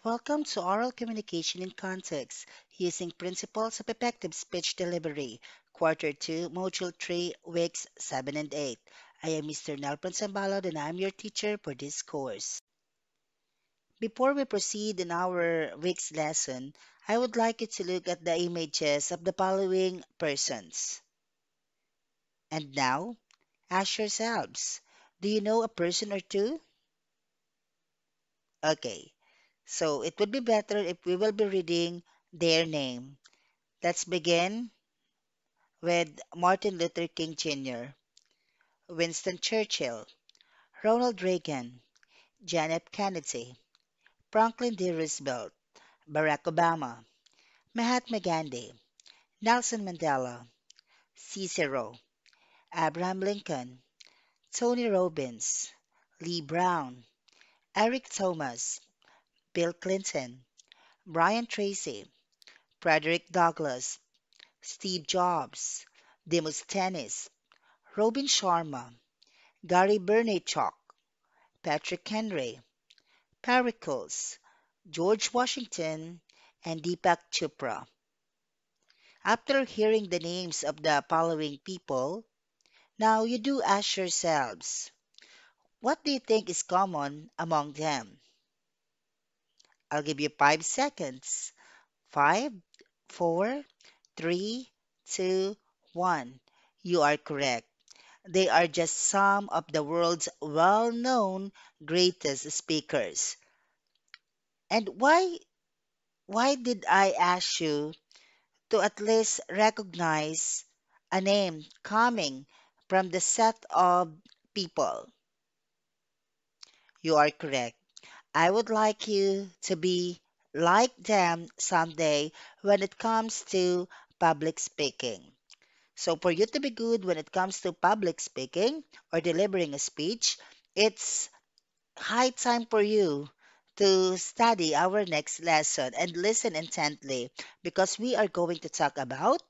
Welcome to Oral Communication in Context, using Principles of Effective Speech Delivery, Quarter 2, Module 3, Weeks 7 and 8. I am Mr. Nelpon Sambalod and I'm your teacher for this course. Before we proceed in our week's lesson, I would like you to look at the images of the following persons. And now, ask yourselves, do you know a person or two? Okay, so it would be better if we will be reading their name. Let's begin with Martin Luther King Jr., Winston Churchill, Ronald Reagan, John F. Kennedy, Franklin D. Roosevelt, Barack Obama, Mahatma Gandhi, Nelson Mandela, Cicero, Abraham Lincoln, Tony Robbins, Lee Brown, Eric Thomas, Bill Clinton, Brian Tracy, Frederick Douglass, Steve Jobs, Demosthenes, Robin Sharma, Gary Vaynerchuk, Patrick Henry, Pericles, George Washington, and Deepak Chopra. After hearing the names of the following people, now you do ask yourselves, what do you think is common among them? I'll give you 5 seconds. Five, four, three, two, one. You are correct. They are just some of the world's well-known greatest speakers. And why did I ask you to at least recognize a name coming from the set of people? You are correct. I would like you to be like them someday when it comes to public speaking. So, for you to be good when it comes to public speaking or delivering a speech, it's high time for you to study our next lesson and listen intently because we are going to talk about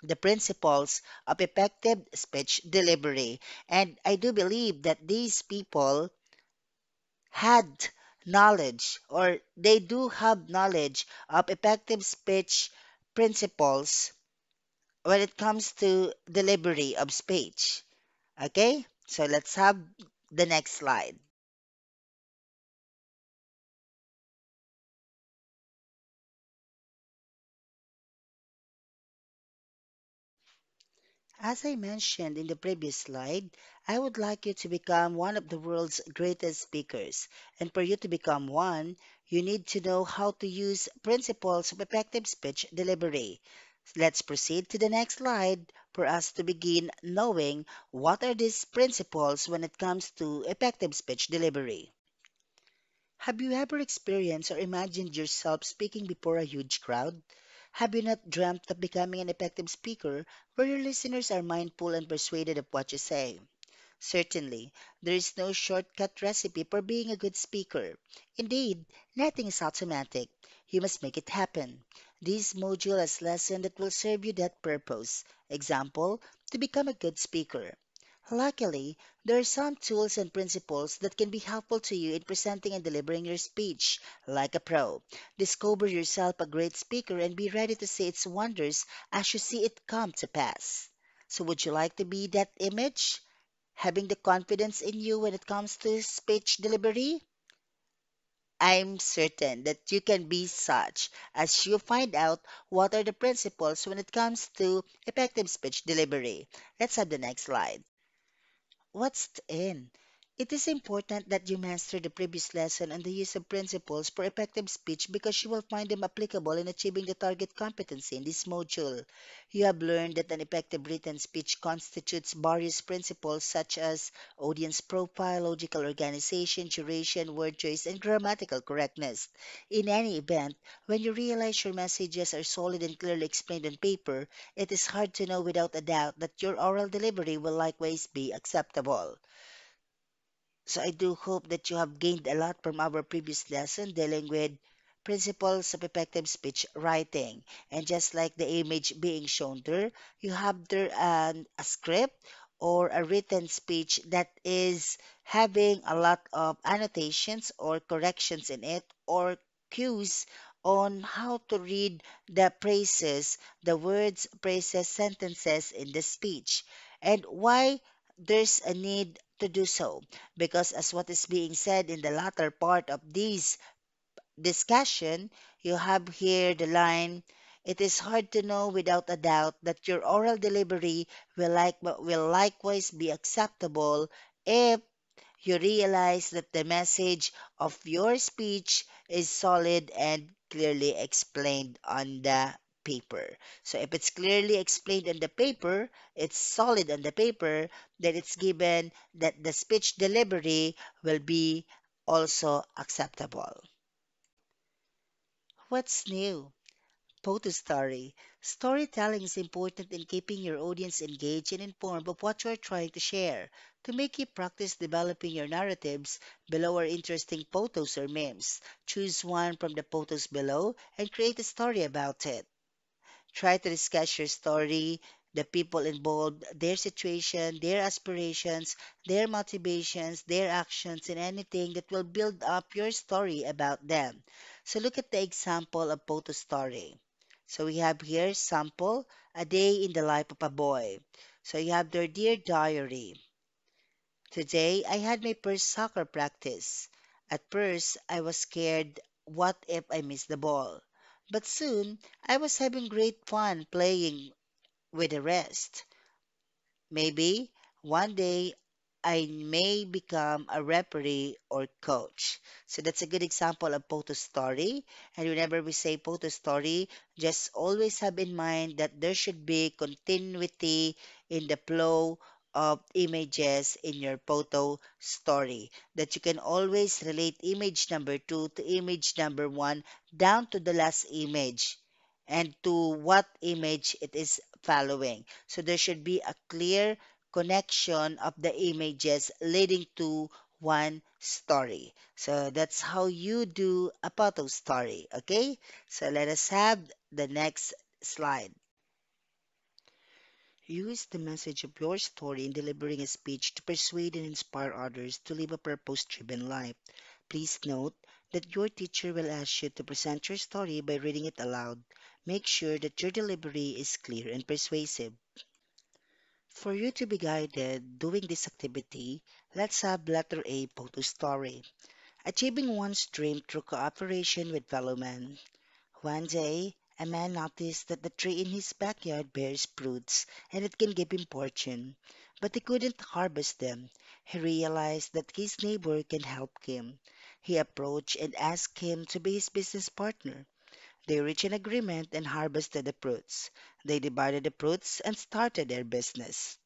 the principles of effective speech delivery. And I do believe that these people had knowledge or they do have knowledge of effective speech principles when it comes to delivery of speech. Okay? So let's have the next slide. As I mentioned in the previous slide, I would like you to become one of the world's greatest speakers. And for you to become one, you need to know how to use principles of effective speech delivery. Let's proceed to the next slide for us to begin knowing what are these principles when it comes to effective speech delivery. Have you ever experienced or imagined yourself speaking before a huge crowd? Have you not dreamt of becoming an effective speaker where your listeners are mindful and persuaded of what you say? Certainly, there is no shortcut recipe for being a good speaker. Indeed, nothing is automatic. You must make it happen. This module has lessons that will serve you that purpose. Example, to become a good speaker. Luckily, there are some tools and principles that can be helpful to you in presenting and delivering your speech like a pro. Discover yourself a great speaker and be ready to see its wonders as you see it come to pass. So, would you like to be that image? Having the confidence in you when it comes to speech delivery? I'm certain that you can be such as you find out what are the principles when it comes to effective speech delivery. Let's have the next slide. What's in? It is important that you master the previous lesson and the use of principles for effective speech because you will find them applicable in achieving the target competency in this module. You have learned that an effective written speech constitutes various principles such as audience profile, logical organization, duration, word choice, and grammatical correctness. In any event, when you realize your messages are solid and clearly explained on paper, it is hard to know without a doubt that your oral delivery will likewise be acceptable. So I do hope that you have gained a lot from our previous lesson dealing with principles of effective speech writing. And just like the image being shown there, you have there a script or a written speech that is having a lot of annotations or corrections in it or cues on how to read the phrases, the words, phrases, sentences in the speech. And why there's a need to do so? Because as what is being said in the latter part of this discussion, you have here the line, it is hard to know without a doubt that your oral delivery will likewise be acceptable if you realize that the message of your speech is solid and clearly explained on the paper. So if it's clearly explained on the paper, it's solid on the paper, then it's given that the speech delivery will be also acceptable. What's new? Photo story. Storytelling is important in keeping your audience engaged and informed of what you are trying to share. To make you practice developing your narratives, below are interesting photos or memes. Choose one from the photos below and create a story about it. Try to discuss your story, the people involved, their situation, their aspirations, their motivations, their actions, and anything that will build up your story about them. So look at the example of photo story. So we have here sample, a day in the life of a boy. So you have their dear diary. Today I had my first soccer practice. At first I was scared, what if I miss the ball? But soon I was having great fun playing with the rest. Maybe one day I may become a referee or coach. So that's a good example of photo story. And whenever we say photo story, just always have in mind that there should be continuity in the flow of images in your photo story. That you can always relate image number two to image number one down to the last image and to what image it is following. So there should be a clear connection of the images leading to one story. So that's how you do a photo story. Okay? So let us have the next slide. Use the message of your story in delivering a speech to persuade and inspire others to live a purpose-driven life. Please note that your teacher will ask you to present your story by reading it aloud. Make sure that your delivery is clear and persuasive. For you to be guided doing this activity, let's have letter A photo story. Achieving one's dream through cooperation with fellow men. One day, a man noticed that the tree in his backyard bears fruits and it can give him fortune, but he couldn't harvest them. He realized that his neighbor can help him. He approached and asked him to be his business partner. They reached an agreement and harvested the fruits. They divided the fruits and started their business.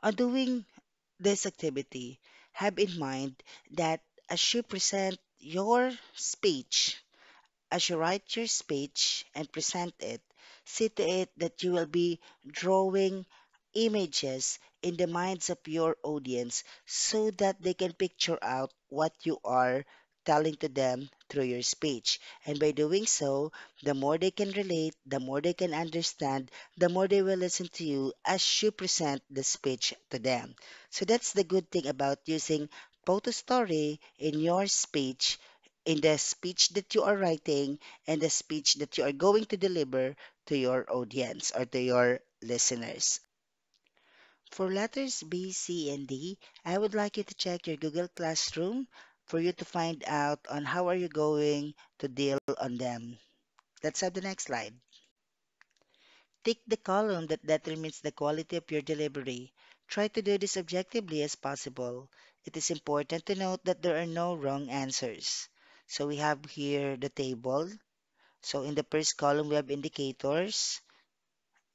On doing this activity, have in mind that as you present your speech, as you write your speech and present it, see to it that you will be drawing images in the minds of your audience so that they can picture out what you are telling to them through your speech. And by doing so, the more they can relate, the more they can understand, the more they will listen to you as you present the speech to them. So that's the good thing about using photo story in your speech, in the speech that you are writing and the speech that you are going to deliver to your audience or to your listeners. For letters B, C, and D, I would like you to check your Google Classroom for you to find out on how are you going to deal on them. Let's have the next slide. Tick the column that determines the quality of your delivery. Try to do this objectively as possible. It is important to note that there are no wrong answers. So we have here the table. So in the first column, we have indicators,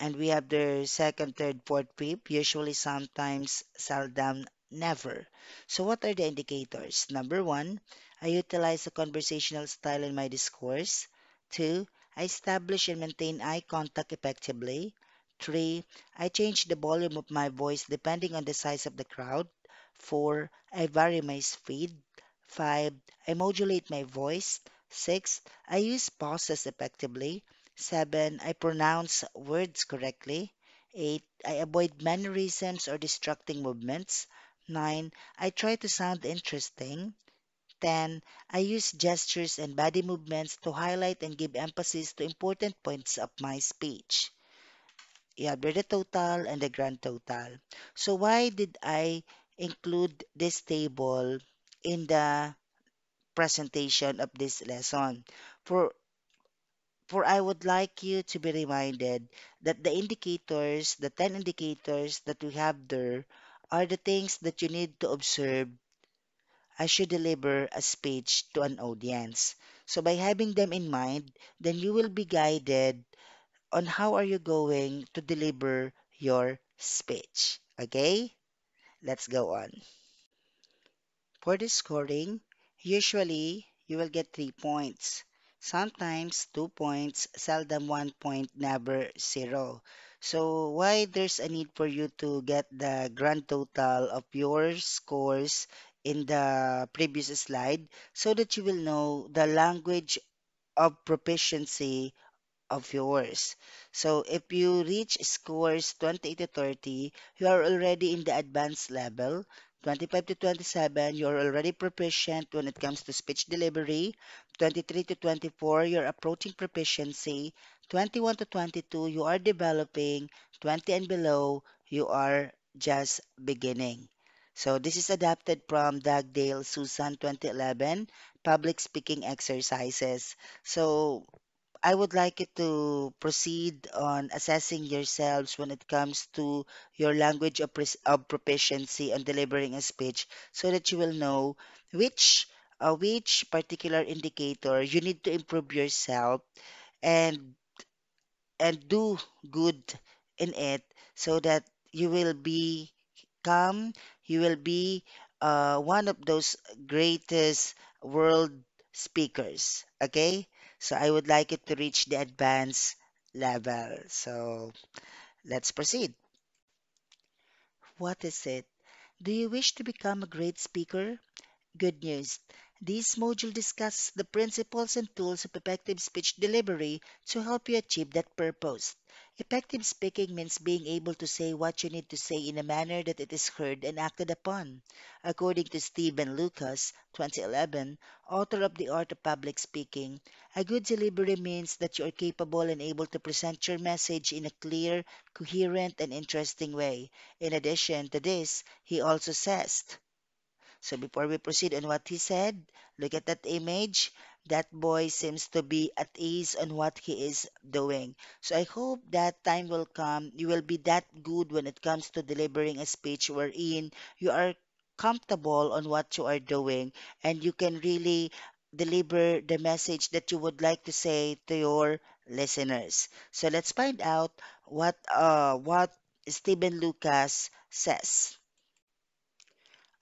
and we have the second, third, fourth, fifth, usually, sometimes, seldom, never. So what are the indicators? Number one, I utilize a conversational style in my discourse. Two, I establish and maintain eye contact effectively. Three, I change the volume of my voice depending on the size of the crowd. Four, I vary my speed. Five, I modulate my voice. Six, I use pauses effectively. 7. I pronounce words correctly. 8. I avoid mannerisms or distracting movements. 9. I try to sound interesting. 10. I use gestures and body movements to highlight and give emphasis to important points of my speech. You have the total and the grand total. So why did I include this table in the presentation of this lesson? For for I would like you to be reminded that the indicators, the 10 indicators that we have there, are the things that you need to observe as you deliver a speech to an audience. So by having them in mind, then you will be guided on how are you going to deliver your speech. Okay? Let's go on. For the scoring, usually you will get 3 points. Sometimes 2 points, seldom 1 point, never zero. So why there's a need for you to get the grand total of your scores in the previous slide so that you will know the language of proficiency of yours. So if you reach scores 28 to 30, you are already in the advanced level. 25 to 27, you're already proficient when it comes to speech delivery. 23 to 24, you're approaching proficiency. 21 to 22, you are developing. 20 and below, you are just beginning. So this is adapted from Dugdale Susan 2011 public speaking exercises. So I would like you to proceed on assessing yourselves when it comes to your language of proficiency on delivering a speech so that you will know which particular indicator you need to improve yourself and do good in it so that you will become you will be one of those greatest world speakers. Okay, so I would like it to reach the advanced level. So let's proceed. What is it? Do you wish to become a great speaker? Good news. This module discusses the principles and tools of effective speech delivery to help you achieve that purpose. Effective speaking means being able to say what you need to say in a manner that it is heard and acted upon. According to Stephen Lucas, 2011, author of The Art of Public Speaking, a good delivery means that you are capable and able to present your message in a clear, coherent, and interesting way. In addition to this, he also says, so before we proceed on what he said, look at that image. That boy seems to be at ease on what he is doing. So I hope that time will come. You will be that good when it comes to delivering a speech wherein you are comfortable on what you are doing and you can really deliver the message that you would like to say to your listeners. So let's find out what Stephen Lucas says.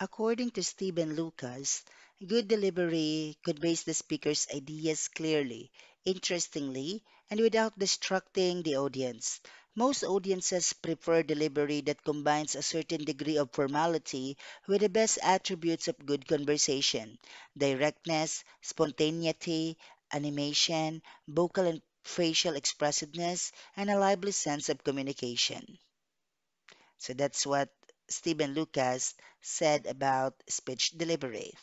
According to Stephen Lucas, good delivery conveys the speaker's ideas clearly, interestingly, and without distracting the audience. Most audiences prefer delivery that combines a certain degree of formality with the best attributes of good conversation: directness, spontaneity, animation, vocal and facial expressiveness, and a lively sense of communication. So that's what Stephen Lucas said about speech delivery.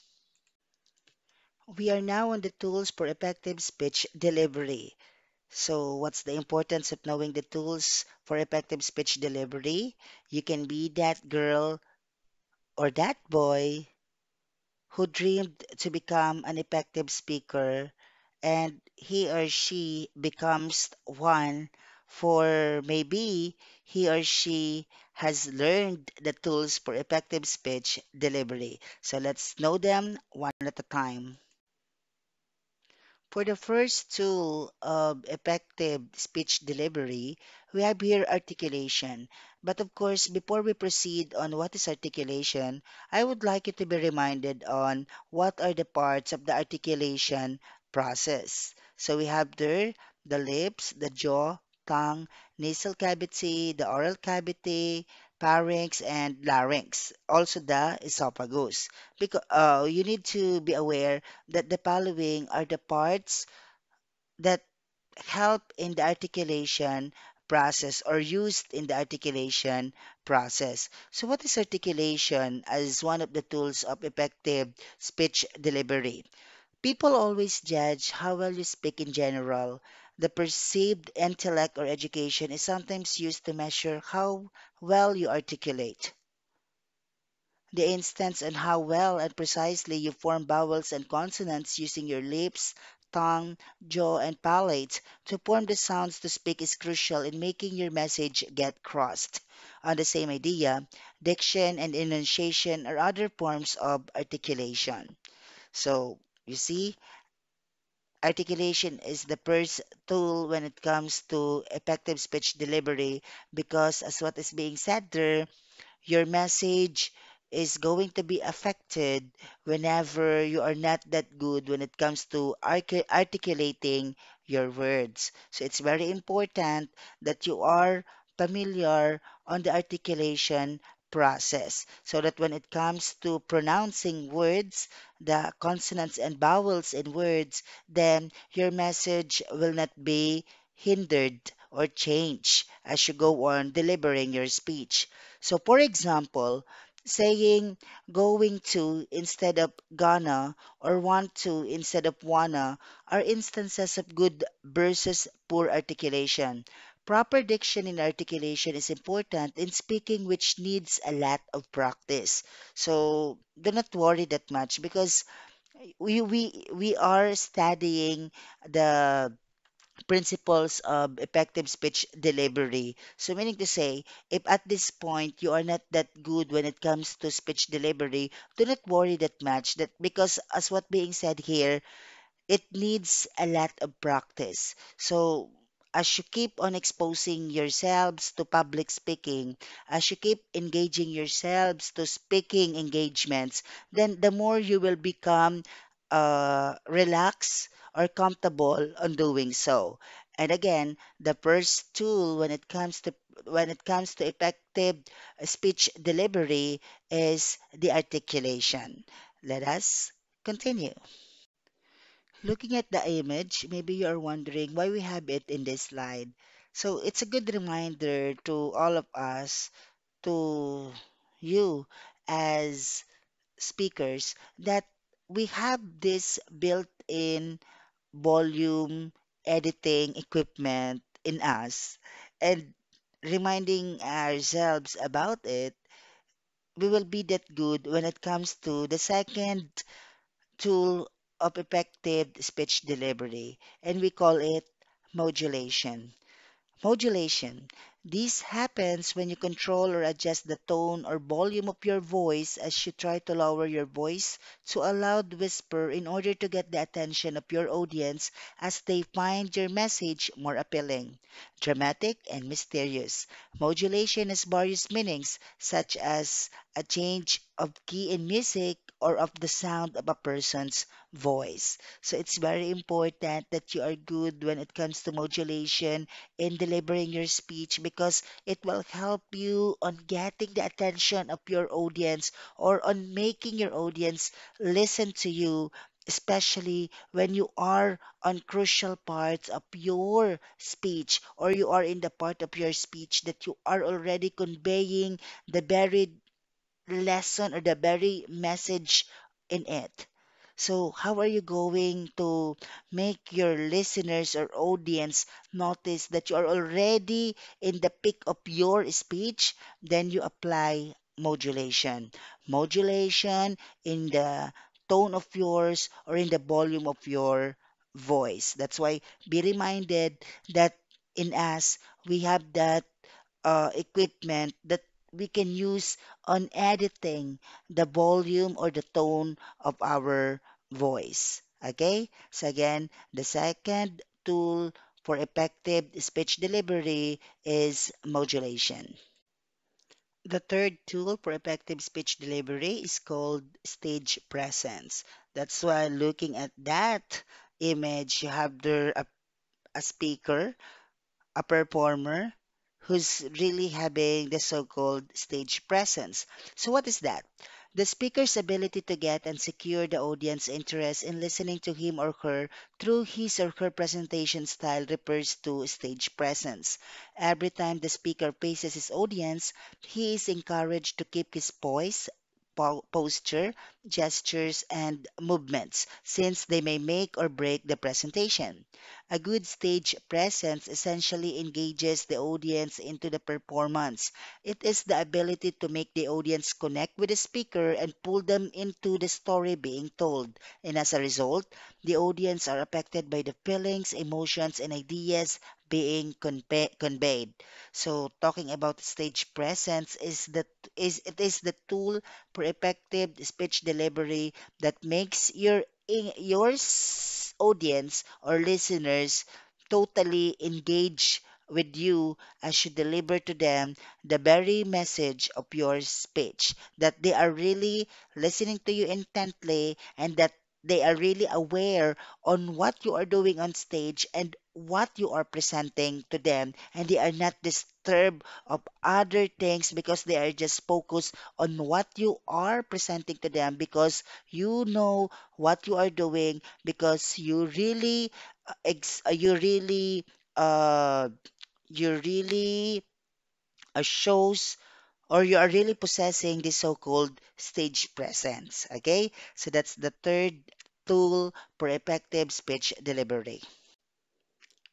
We are now on the tools for effective speech delivery. So, what's the importance of knowing the tools for effective speech delivery? You can be that girl or that boy who dreamed to become an effective speaker, and he or she becomes one, for maybe he or she has learned the tools for effective speech delivery. So let's know them one at a time. For the first tool of effective speech delivery, we have here articulation. But of course, before we proceed on what is articulation, I would like you to be reminded on what are the parts of the articulation process. So we have there the lips, the jaw, tongue, nasal cavity, the oral cavity, pharynx, and larynx. Also the esophagus. Because you need to be aware that the following are the parts that help in the articulation process or used in the articulation process. So, what is articulation as one of the tools of effective speech delivery? People always judge how well you speak in general. The perceived intellect or education is sometimes used to measure how well you articulate. The instance on how well and precisely you form vowels and consonants using your lips, tongue, jaw, and palate to form the sounds to speak is crucial in making your message get crossed. On the same idea, diction and enunciation are other forms of articulation. So, you see, articulation is the first tool when it comes to effective speech delivery because, as what is being said there, your message is going to be affected whenever you are not that good when it comes to articulating your words. So it's very important that you are familiar on the articulation process so that when it comes to pronouncing words, the consonants and vowels in words, then your message will not be hindered or changed as you go on delivering your speech. So, for example, saying going to instead of gonna or want to instead of wanna are instances of good versus poor articulation. Proper diction in articulation is important in speaking, which needs a lot of practice. So, do not worry that much because we are studying the principles of effective speech delivery. So, meaning to say, if at this point you are not that good when it comes to speech delivery, do not worry that much. That because, as what being said here, it needs a lot of practice. So, as you keep on exposing yourselves to public speaking, as you keep engaging yourselves to speaking engagements, then the more you will become relaxed or comfortable on doing so. And again, the first tool when it comes to effective speech delivery is the articulation. Let us continue. Looking at the image, maybe you are wondering why we have it in this slide. So it's a good reminder to all of us, to you as speakers, that we have this built-in volume editing equipment in us. And reminding ourselves about it, we will be that good when it comes to the second tool of effective speech delivery, and we call it modulation. Modulation. This happens when you control or adjust the tone or volume of your voice as you try to lower your voice to a loud whisper in order to get the attention of your audience as they find your message more appealing, dramatic, and mysterious. Modulation has various meanings, such as a change of key in music or of the sound of a person's voice. So it's very important that you are good when it comes to modulation in delivering your speech because it will help you on getting the attention of your audience or on making your audience listen to you, especially when you are on crucial parts of your speech or you are in the part of your speech that you are already conveying the very lesson or the very message in it. So, how are you going to make your listeners or audience notice that you are already in the peak of your speech? Then you apply modulation. Modulation in the tone of yours or in the volume of your voice. That's why be reminded that in us, we have that equipment that we can use on editing the volume or the tone of our voice. Okay? So again, the second tool for effective speech delivery is modulation. The third tool for effective speech delivery is called stage presence. That's why looking at that image, you have there a speaker, a performer who's really having the so-called stage presence. So what is that? The speaker's ability to get and secure the audience interest in listening to him or her through his or her presentation style refers to stage presence. Every time the speaker faces his audience, he is encouraged to keep his poise, posture, gestures, and movements, since they may make or break the presentation. A good stage presence essentially engages the audience into the performance. It is the ability to make the audience connect with the speaker and pull them into the story being told. And as a result, the audience are affected by the feelings, emotions, and ideas being conveyed. So talking about stage presence is it is the tool for effective speech delivery that makes your audience or listeners totally engage with you as you deliver to them the very message of your speech, that they are really listening to you intently and that they are really aware on what you are doing on stage and what you are presenting to them, and they are not disturbed of other things because they are just focused on what you are presenting to them, because you know what you are doing, because you really uh you really shows, or you are really possessing the so-called stage presence. Okay, so that's the third tool for effective speech delivery.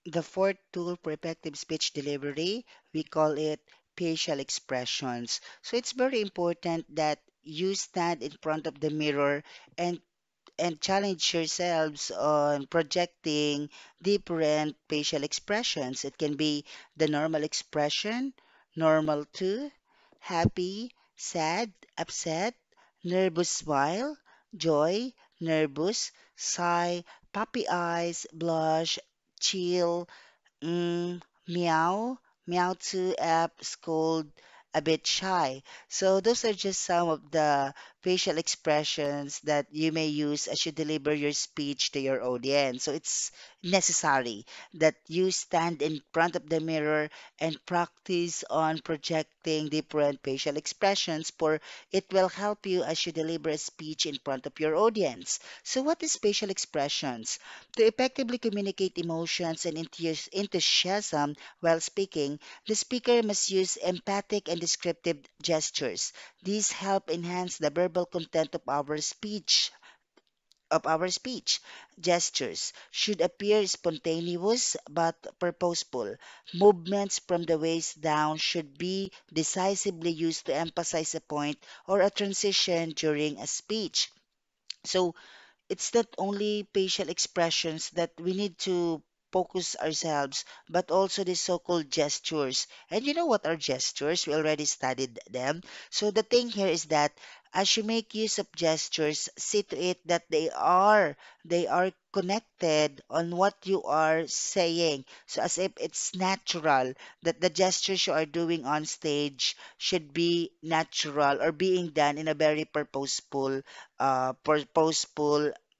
The fourth tool for effective speech delivery, we call it facial expressions. So it's very important that you stand in front of the mirror and challenge yourselves on projecting different facial expressions. It can be the normal expression, normal too, happy, sad, upset, nervous smile, joy, nervous, sigh, puppy eyes, blush, chill, meow, meow to app, scold, a bit shy. So those are just some of the facial expressions that you may use as you deliver your speech to your audience. So it's necessary that you stand in front of the mirror and practice on projecting different facial expressions, for it will help you as you deliver a speech in front of your audience. So what is facial expressions? To effectively communicate emotions and enthusiasm while speaking, the speaker must use emphatic and descriptive gestures. These help enhance the verbal content of our speech. Gestures should appear spontaneous but purposeful. Movements from the waist down should be decisively used to emphasize a point or a transition during a speech. So it's not only facial expressions that we need to focus ourselves, but also the so-called gestures. And you know what are gestures? We already studied them. So the thing here is that as you make use of gestures, see to it that they are connected on what you are saying. So as if it's natural, that the gestures you are doing on stage should be natural or being done in a very purposeful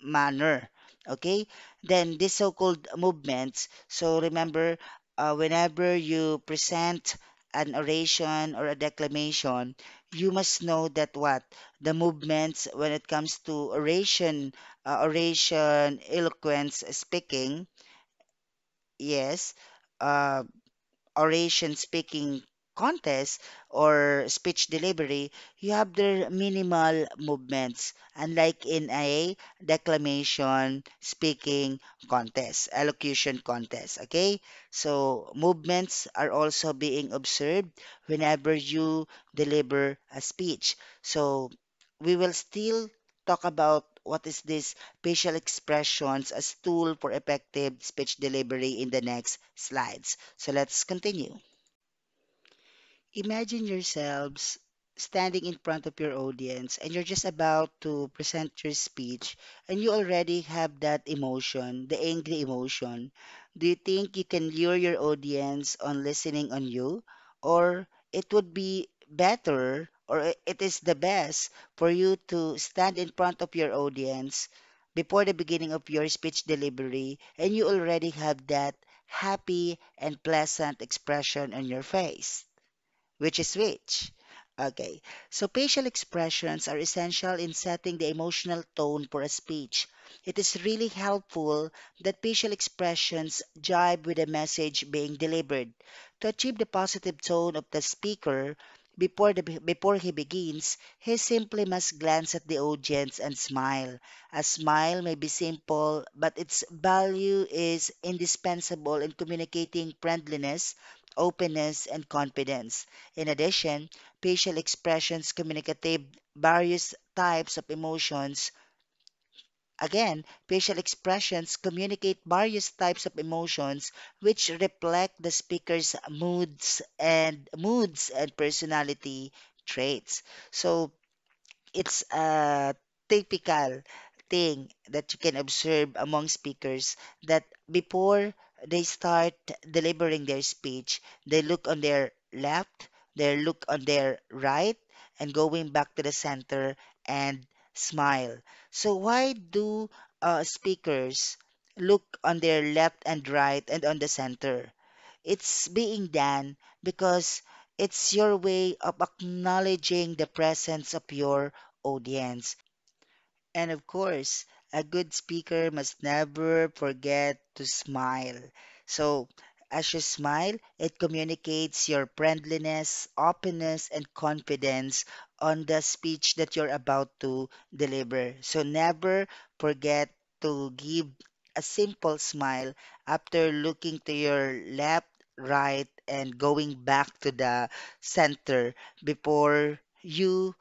manner. Okay? Then this so-called movements. So remember, whenever you present an oration or a declamation, you must know that what the movements when it comes to oration, eloquence, speaking, yes, uh, oration speaking contest or speech delivery, you have their minimal movements, unlike in a declamation speaking contest, elocution contest. Okay, so movements are also being observed whenever you deliver a speech. So we will still talk about what is this facial expressions as tool for effective speech delivery in the next slides. So let's continue. Imagine yourselves standing in front of your audience and you're just about to present your speech and you already have that emotion, the angry emotion. Do you think you can lure your audience on listening on you? Or it would be better, or it is the best for you to stand in front of your audience before the beginning of your speech delivery and you already have that happy and pleasant expression on your face? Which is which? Okay, so facial expressions are essential in setting the emotional tone for a speech. It is really helpful that facial expressions jibe with the message being delivered. To achieve the positive tone of the speaker, before he begins, he simply must glance at the audience and smile. A smile may be simple, but its value is indispensable in communicating friendliness, openness, and confidence. In addition, facial expressions communicate various types of emotions. Again, facial expressions communicate various types of emotions which reflect the speaker's moods and personality traits. So it's a typical thing that you can observe among speakers that before they start delivering their speech, they look on their left, they look on their right, and going back to the center and smile. So why do speakers look on their left and right and on the center? It's being done because it's your way of acknowledging the presence of your audience. And of course, a good speaker must never forget to smile. So, as you smile, it communicates your friendliness, openness, and confidence on the speech that you're about to deliver. So, never forget to give a simple smile after looking to your left, right, and going back to the center before you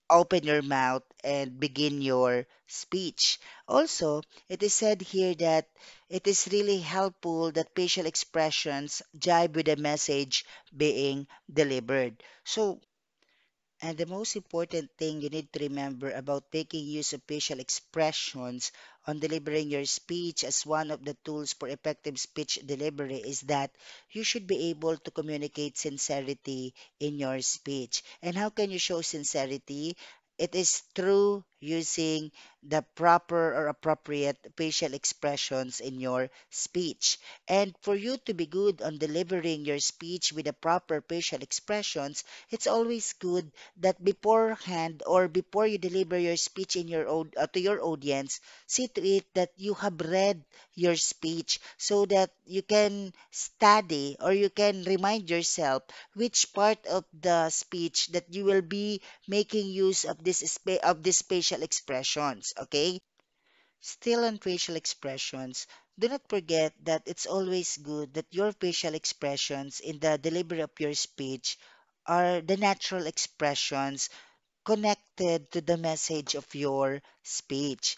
open your mouth and begin your speech. Also, it is said here that it is really helpful that facial expressions jibe with the message being delivered. So, and the most important thing you need to remember about making use of facial expressions on delivering your speech as one of the tools for effective speech delivery is that you should be able to communicate sincerity in your speech. And how can you show sincerity? It is through using the proper or appropriate facial expressions in your speech. And for you to be good on delivering your speech with the proper facial expressions, it's always good that beforehand or before you deliver your speech to your audience, see to it that you have read your speech so that you can study or you can remind yourself which part of the speech that you will be making use of these facial expressions. Okay. Still on facial expressions, do not forget that it's always good that your facial expressions in the delivery of your speech are the natural expressions connected to the message of your speech.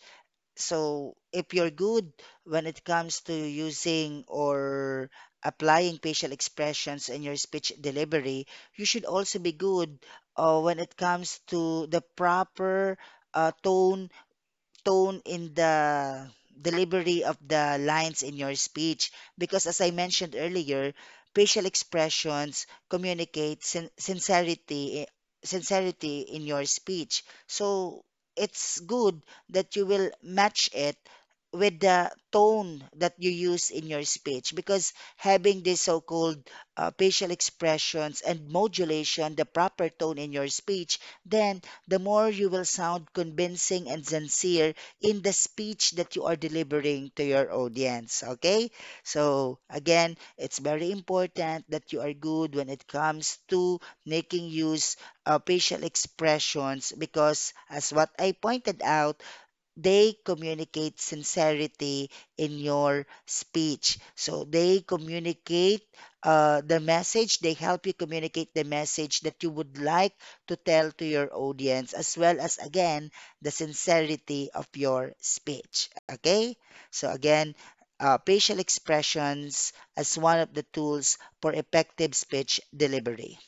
So, if you're good when it comes to using or applying facial expressions in your speech delivery, you should also be good when it comes to the proper tone in the delivery of the lines in your speech. Because, as I mentioned earlier, facial expressions communicate sincerity in your speech. So, it's good that you will match it with the tone that you use in your speech because having this so-called facial expressions and modulation, the proper tone in your speech, then the more you will sound convincing and sincere in the speech that you are delivering to your audience. Okay? So, again, it's very important that you are good when it comes to making use of facial expressions because, as what I pointed out, they communicate sincerity in your speech. So they communicate the message, they help you communicate the message that you would like to tell to your audience, as well as, again, the sincerity of your speech. Okay? So, again, facial expressions as one of the tools for effective speech delivery.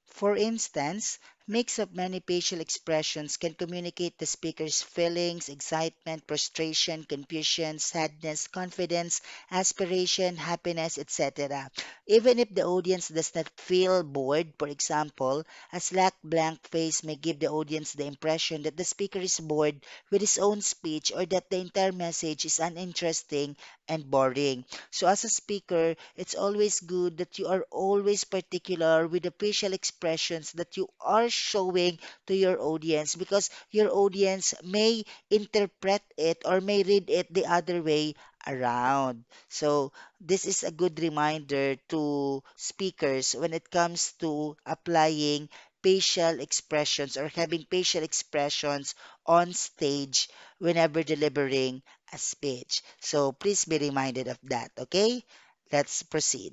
For instance, Mix of many facial expressions can communicate the speaker's feelings, excitement, frustration, confusion, sadness, confidence, aspiration, happiness, etc. Even if the audience does not feel bored, for example, a slack blank face may give the audience the impression that the speaker is bored with his own speech or that the entire message is uninteresting and boring. So, as a speaker, it's always good that you are always particular with the facial expressions that you are showing to your audience because your audience may interpret it or may read it the other way around. So, this is a good reminder to speakers when it comes to applying facial expressions or having facial expressions on stage whenever delivering a speech. So please be reminded of that, okay? Let's proceed.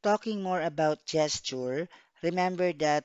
Talking more about gesture, remember that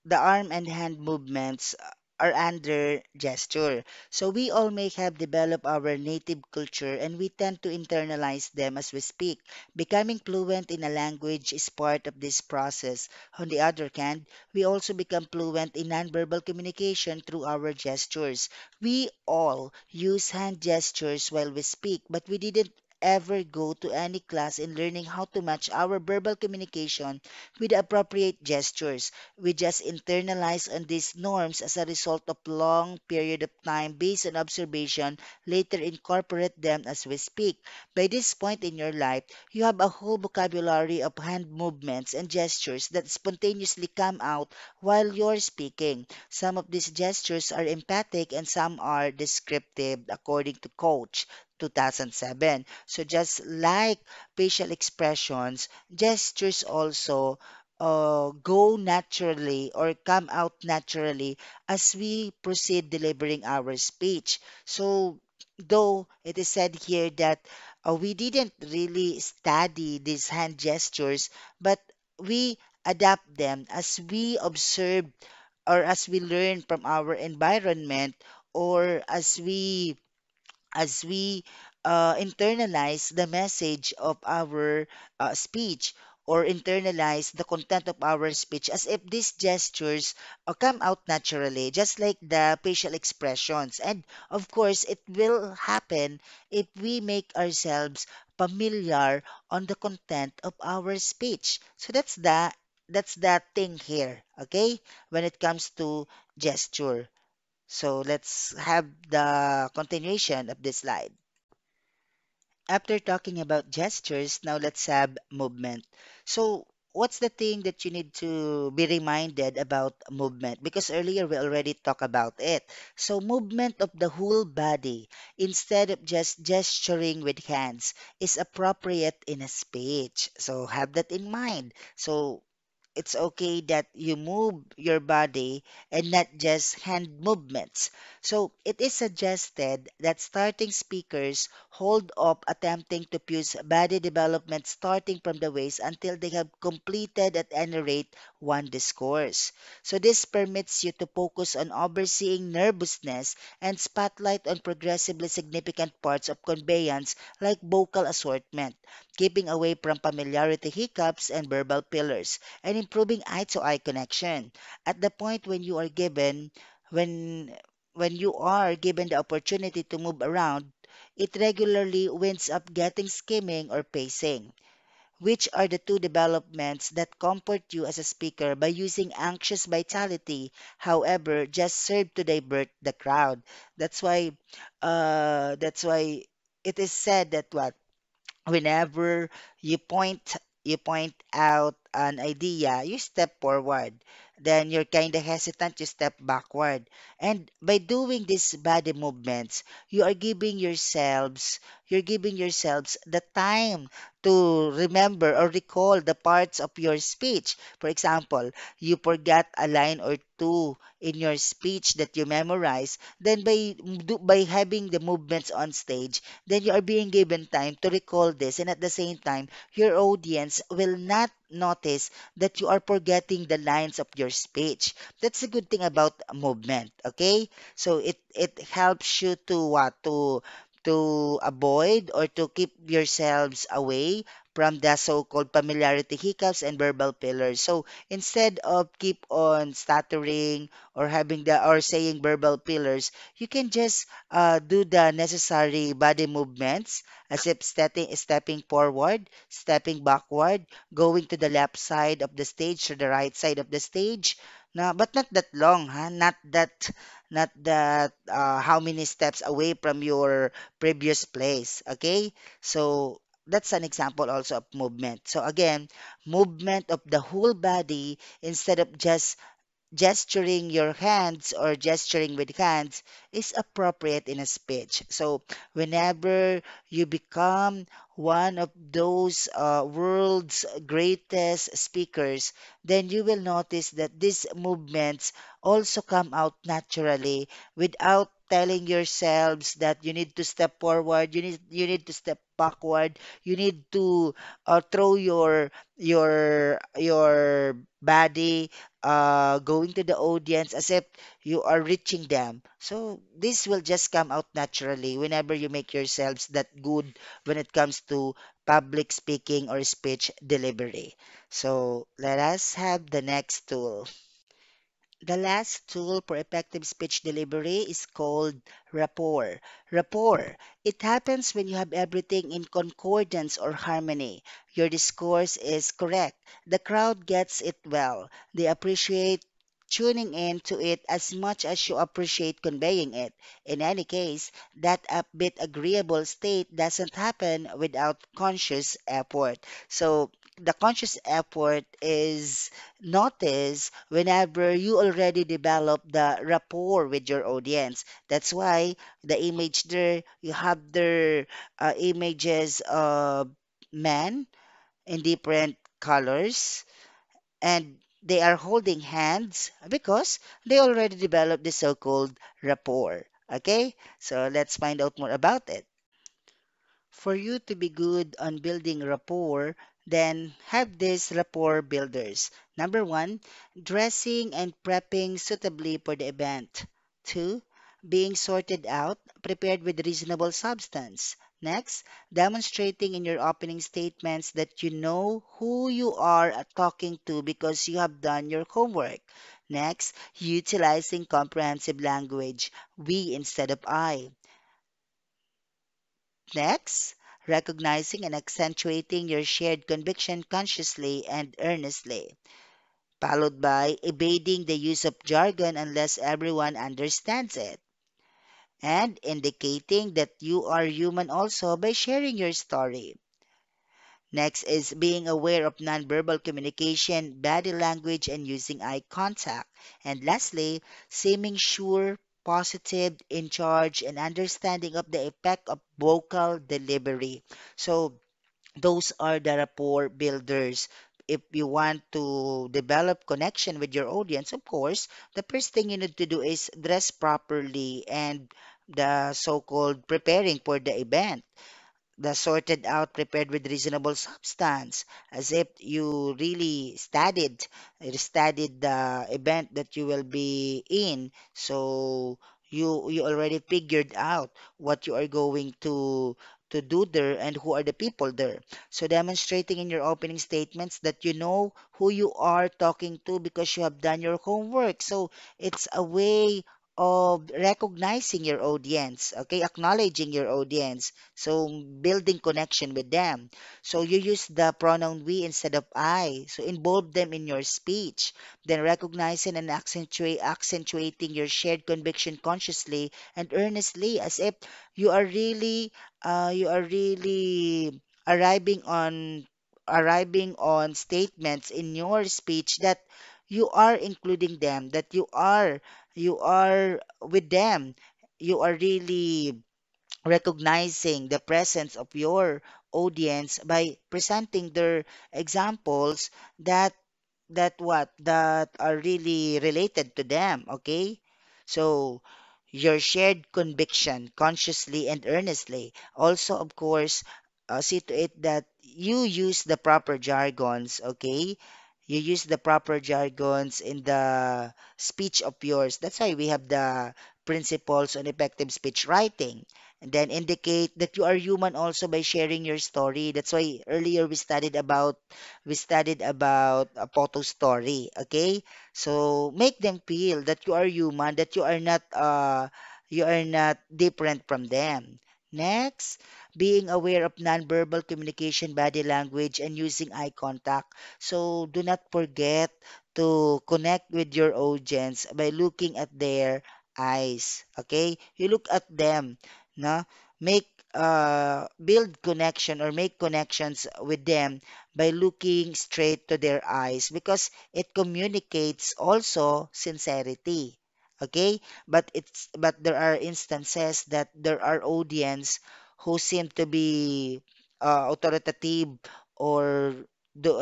the arm and hand movements are under gesture. So we all may have developed our native culture and we tend to internalize them as we speak. Becoming fluent in a language is part of this process. On the other hand, we also become fluent in nonverbal communication through our gestures. We all use hand gestures while we speak, but we didn't ever go to any class in learning how to match our verbal communication with the appropriate gestures. We just internalize on these norms as a result of long period of time based on observation, later incorporate them as we speak. By this point in your life, you have a whole vocabulary of hand movements and gestures that spontaneously come out while you're speaking. Some of these gestures are emphatic and some are descriptive according to Coach 2007. So just like facial expressions, gestures also go naturally or come out naturally as we proceed delivering our speech. So, though it is said here that we didn't really study these hand gestures, but we adapt them as we observe or as we learn from our environment or as we internalize the message of our speech or internalize the content of our speech as if these gestures come out naturally, just like the facial expressions. And of course, it will happen if we make ourselves familiar on the content of our speech. So that's the thing here, okay? When it comes to gesture. So let's have the continuation of this slide. After talking about gestures, now let's have movement. So, what's the thing that you need to be reminded about movement? Because earlier we already talked about it. So, movement of the whole body instead of just gesturing with hands is appropriate in a speech. So, have that in mind. So, it's okay that you move your body and not just hand movements. So it is suggested that starting speakers hold up attempting to fuse body development starting from the waist until they have completed at any rate one discourse. So this permits you to focus on overseeing nervousness and spotlight on progressively significant parts of conveyance like vocal assortment, keeping away from familiarity hiccups and verbal pillars and improving eye-to-eye connection. At the point when when you are given the opportunity to move around, it regularly winds up getting skimming or pacing, which are the two developments that comfort you as a speaker by using anxious vitality, however, just serve to divert the crowd. That's why it is said that what whenever you point out an idea, you step forward. Then you're kind of hesitant, you step backward. And by doing these body movements, you're giving yourselves the time to remember or recall the parts of your speech. For example, you forgot a line or two in your speech that you memorize, then by having the movements on stage, then you are being given time to recall this, and at the same time your audience will not notice that you are forgetting the lines of your speech. That's a good thing about movement, okay? So it helps you to what to avoid or to keep yourselves away from the so-called familiarity hiccups and verbal pillars. So instead of keep on stuttering or having the or saying verbal pillars, you can just do the necessary body movements as if stepping forward, stepping backward, going to the left side of the stage to the right side of the stage. No, but not that long, huh? Not that how many steps away from your previous place. Okay, so that's an example also of movement. So again, movement of the whole body instead of just gesturing your hands or gesturing with hands is appropriate in a speech. So, whenever you become one of those world's greatest speakers, then you will notice that these movements also come out naturally without telling yourselves that you need to step forward, you need to step backward, you need to throw your body going to the audience as if you are reaching them. So this will just come out naturally whenever you make yourselves that good when it comes to public speaking or speech delivery. So let us have the next tool. The last tool for effective speech delivery is called rapport. Rapport. It happens when you have everything in concordance or harmony. Your discourse is correct. The crowd gets it well. They appreciate tuning in to it as much as you appreciate conveying it. In any case, that upbeat, agreeable state doesn't happen without conscious effort. So, the conscious effort is notice whenever you already develop the rapport with your audience. That's why the image there, you have their images of men in different colors and they are holding hands because they already developed the so-called rapport. Okay, so let's find out more about it. For you to be good on building rapport, then have these rapport builders. Number one, dressing and prepping suitably for the event. Two, being sorted out, prepared with reasonable substance. Next, demonstrating in your opening statements that you know who you are talking to because you have done your homework. Next, utilizing comprehensive language, we instead of I. Next, recognizing and accentuating your shared conviction consciously and earnestly, followed by evading the use of jargon unless everyone understands it, and indicating that you are human also by sharing your story. Next is being aware of nonverbal communication, body language, and using eye contact. And lastly, seeming sure, positive, in charge, and understanding of the effect of vocal delivery. So, those are the rapport builders. If you want to develop connection with your audience, of course, the first thing you need to do is dress properly and the so-called preparing for the event, the sorted out, prepared with reasonable substance, as if you really studied the event that you will be in. So you already figured out what you are going to do there and who are the people there. So demonstrating in your opening statements that you know who you are talking to because you have done your homework. So it's a way of recognizing your audience, okay, acknowledging your audience, so building connection with them. So you use the pronoun we instead of I. So involve them in your speech. Then recognizing and accentuating your shared conviction consciously and earnestly as if you are really arriving on arriving on statements in your speech that you are including them, that you are with them. You are really recognizing the presence of your audience by presenting their examples that are really related to them, okay? So your shared conviction consciously and earnestly. Also, of course, see to it that you use the proper jargons, okay? You use the proper jargons in the speech of yours. That's why we have the principles on effective speech writing. And then indicate that you are human also by sharing your story. That's why earlier we studied about a photo story. Okay, so make them feel that you are human, that you are not different from them. Next, being aware of nonverbal communication, body language, and using eye contact. So do not forget to connect with your audience by looking at their eyes. Okay? You look at them, no? Make build connection or make connections with them by looking straight to their eyes because it communicates also sincerity. Okay? But there are instances that there are audience who seem to be authoritative or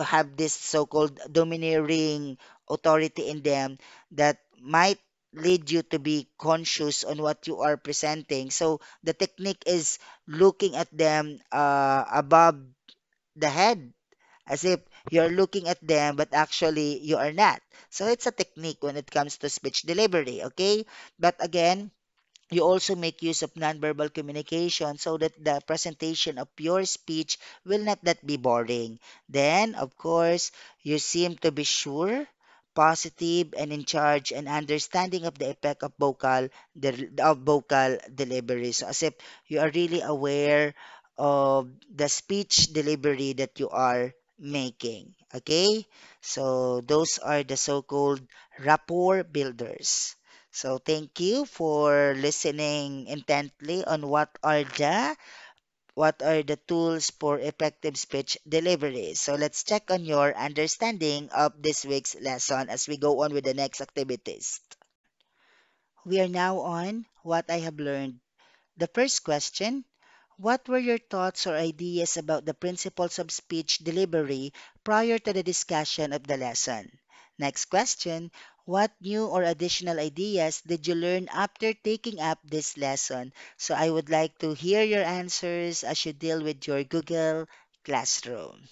have this so-called domineering authority in them that might lead you to be conscious on what you are presenting. So the technique is looking at them above the head as if you're looking at them, but actually you are not. So it's a technique when it comes to speech delivery, okay? But again, you also make use of nonverbal communication so that the presentation of your speech will not that be boring. Then, of course, you seem to be sure, positive, and in charge and understanding of the effect of vocal delivery. So as if you are really aware of the speech delivery that you are making. Okay? So those are the so-called rapport builders. So thank you for listening intently on what are the tools for effective speech delivery. So let's check on your understanding of this week's lesson as we go on with the next activities. We are now on what I have learned. The first question: what were your thoughts or ideas about the principles of speech delivery prior to the discussion of the lesson? Next question: what new or additional ideas did you learn after taking up this lesson? So I would like to hear your answers as you deal with your Google Classroom.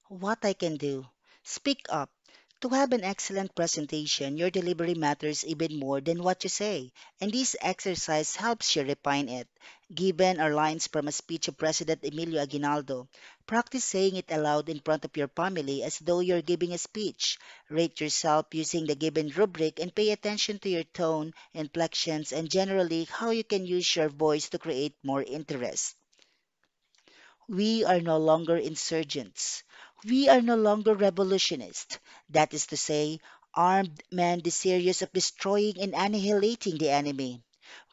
What I can do? Speak up. To have an excellent presentation, your delivery matters even more than what you say, and this exercise helps you refine it. Given our lines from a speech of President Emilio Aguinaldo, practice saying it aloud in front of your family as though you're giving a speech. Rate yourself using the given rubric and pay attention to your tone, inflections, and generally how you can use your voice to create more interest. We are no longer insurgents. We are no longer revolutionists. That is to say, armed men desirous of destroying and annihilating the enemy.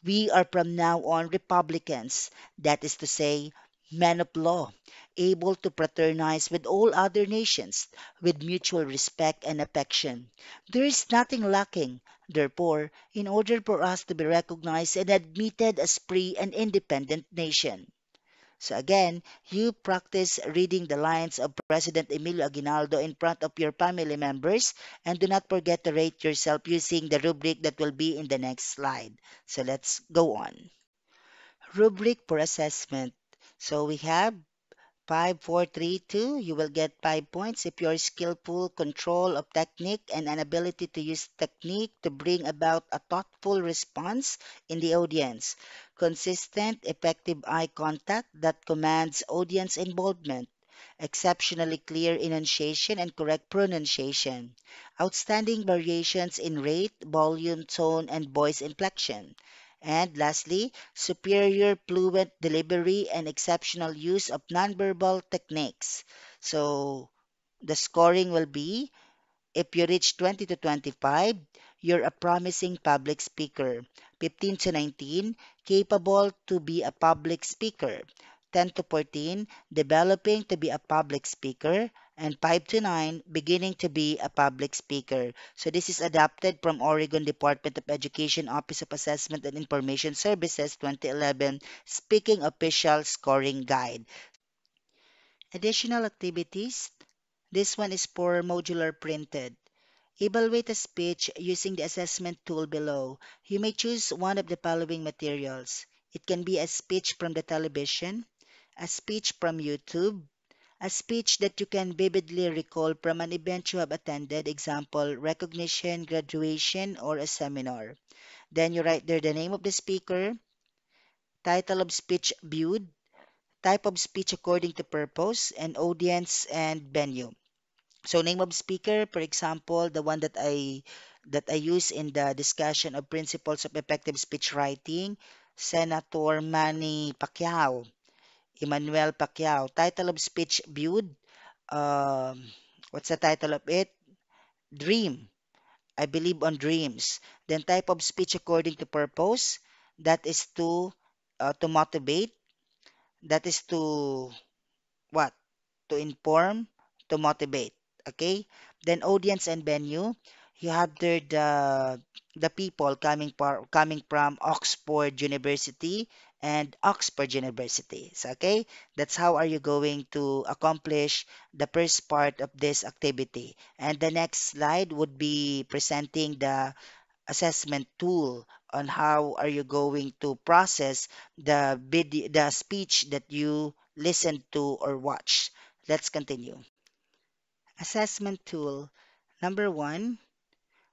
We are from now on republicans. That is to say, men of law, able to fraternize with all other nations with mutual respect and affection. There is nothing lacking, therefore, in order for us to be recognized and admitted as free and independent nation. So again, you practice reading the lines of President Emilio Aguinaldo in front of your family members and do not forget to rate yourself using the rubric that will be in the next slide. So let's go on. Rubric for assessment. So we have 5, 4, 3, 2. You will get 5 points if you're skillful control of technique and an ability to use technique to bring about a thoughtful response in the audience. Consistent, effective eye contact that commands audience involvement. Exceptionally clear enunciation and correct pronunciation. Outstanding variations in rate, volume, tone, and voice inflection. And lastly, superior fluent delivery and exceptional use of nonverbal techniques. So the scoring will be if you reach 20 to 25, you're a promising public speaker. 15 to 19, capable to be a public speaker. 10 to 14, developing to be a public speaker. And 5 to 9, beginning to be a public speaker. So this is adapted from Oregon Department of Education Office of Assessment and Information Services 2011 Speaking Official Scoring Guide. Additional activities. This one is for modular printed. Evaluate a speech using the assessment tool below. You may choose one of the following materials. It can be a speech from the television, a speech from YouTube, A speech that you can vividly recall from an event you have attended, example, recognition, graduation, or a seminar. Then you write there the name of the speaker, title of speech viewed, type of speech according to purpose, and audience and venue. So name of speaker, for example, the one that I use in the discussion of principles of effective speech writing, Senator Manny Pacquiao, Emmanuel Pacquiao. Title of speech viewed. Um, what's the title of it? Dream. I believe on dreams. Then type of speech according to purpose. That is to motivate. That is to what? To inform, to motivate. Okay? Then audience and venue, you have there the people coming from Oxford University and Oxford University. So, okay? That's how are you going to accomplish the first part of this activity. And the next slide would be presenting the assessment tool on how are you going to process the speech that you listen to or watch. Let's continue. Assessment tool. Number one,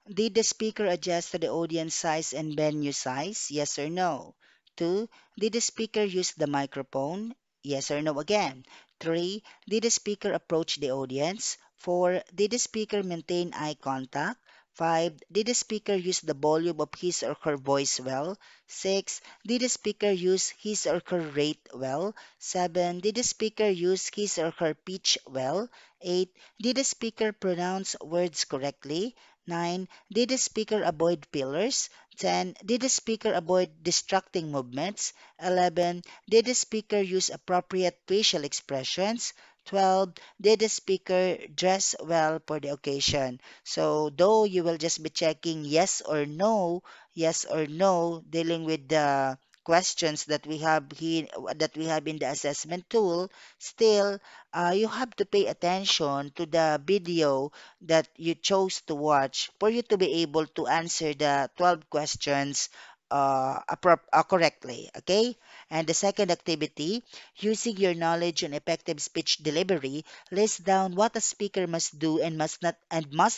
did the speaker adjust to the audience size and venue size? Yes or no? Two, did the speaker use the microphone? Yes or no again. Three, did the speaker approach the audience? Four, did the speaker maintain eye contact? Five, did the speaker use the volume of his or her voice well? Six, did the speaker use his or her rate well? Seven, did the speaker use his or her pitch well? Eight, did the speaker pronounce words correctly? 9. Did the speaker avoid fillers? 10. Did the speaker avoid distracting movements? 11. Did the speaker use appropriate facial expressions? 12. Did the speaker dress well for the occasion? So, though you will just be checking yes or no, dealing with the questions that we have here, that we have in the assessment tool, still, you have to pay attention to the video that you chose to watch for you to be able to answer the 12 questions correctly. Okay? And the second activity, using your knowledge on effective speech delivery, list down what a speaker must do and must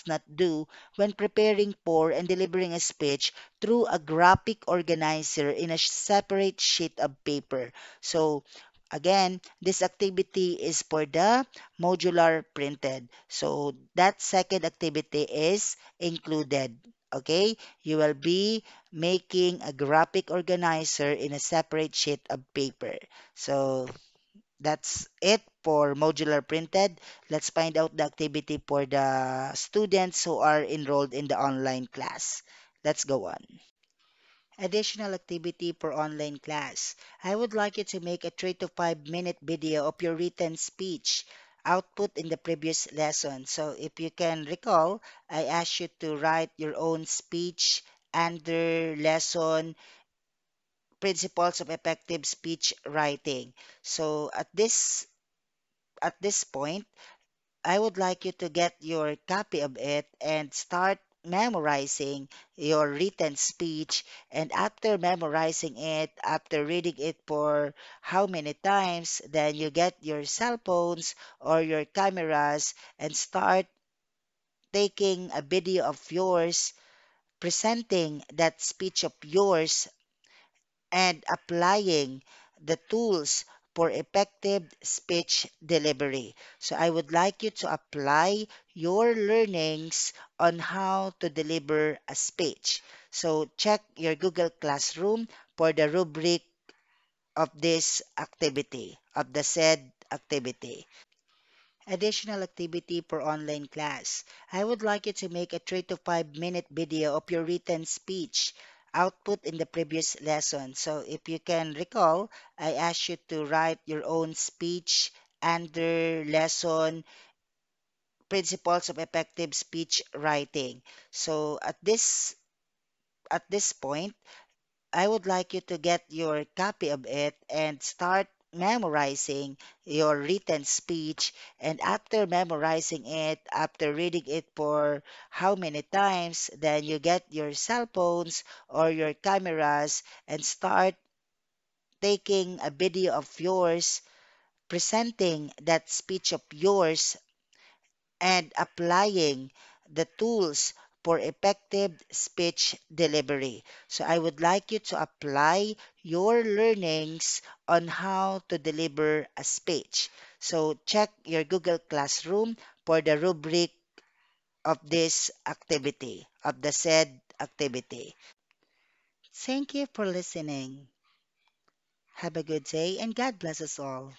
not do when preparing for and delivering a speech through a graphic organizer in a separate sheet of paper. So again, this activity is for the modular printed. So that second activity is included. Okay, you will be making a graphic organizer in a separate sheet of paper. So that's it for modular printed. Let's find out the activity for the students who are enrolled in the online class. Let's go on. Additional activity for online class. I would like you to make a 3 to 5 minute video of your written speech output in the previous lesson. So if you can recall, I asked you to write your own speech under lesson principles of effective speech writing. So at this point, I would like you to get your copy of it and start memorizing your written speech. And after memorizing it, after reading it for how many times, then you get your cell phones or your cameras and start taking a video of yours, presenting that speech of yours and applying the tools for effective speech delivery. So I would like you to apply your learnings on how to deliver a speech. So check your Google Classroom for the rubric of this activity, of the said activity. Additional activity for online class. I would like you to make a 3 to 5 minute video of your written speech output in the previous lesson. So if you can recall, I asked you to write your own speech under lesson principles of effective speech writing. So at this point, I would like you to get your copy of it and start memorizing your written speech. And after memorizing it, after reading it for how many times, then you get your cell phones or your cameras and start taking a video of yours, presenting that speech of yours and applying the tools for effective speech delivery. So I would like you to apply your learnings on how to deliver a speech. So check your Google Classroom for the rubric of this activity, of the said activity. Thank you for listening. Have a good day and God bless us all.